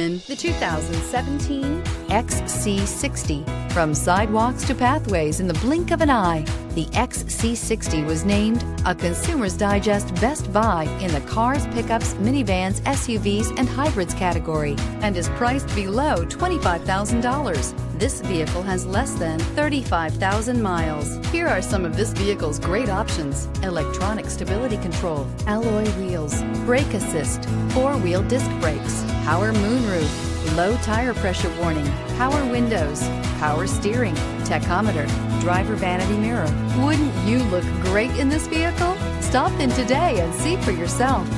The 2017 XC60. From sidewalks to pathways in the blink of an eye, the XC60 was named a Consumer's Digest Best Buy in the cars, pickups, minivans, SUVs, and hybrids category and is priced below $25,000. This vehicle has less than 35,000 miles. Here are some of this vehicle's great options: electronic stability control, alloy wheels, brake assist, four-wheel disc brakes, power moonroof, low tire pressure warning, power windows, power steering, tachometer, driver vanity mirror. Wouldn't you look great in this vehicle? Stop in today and see for yourself.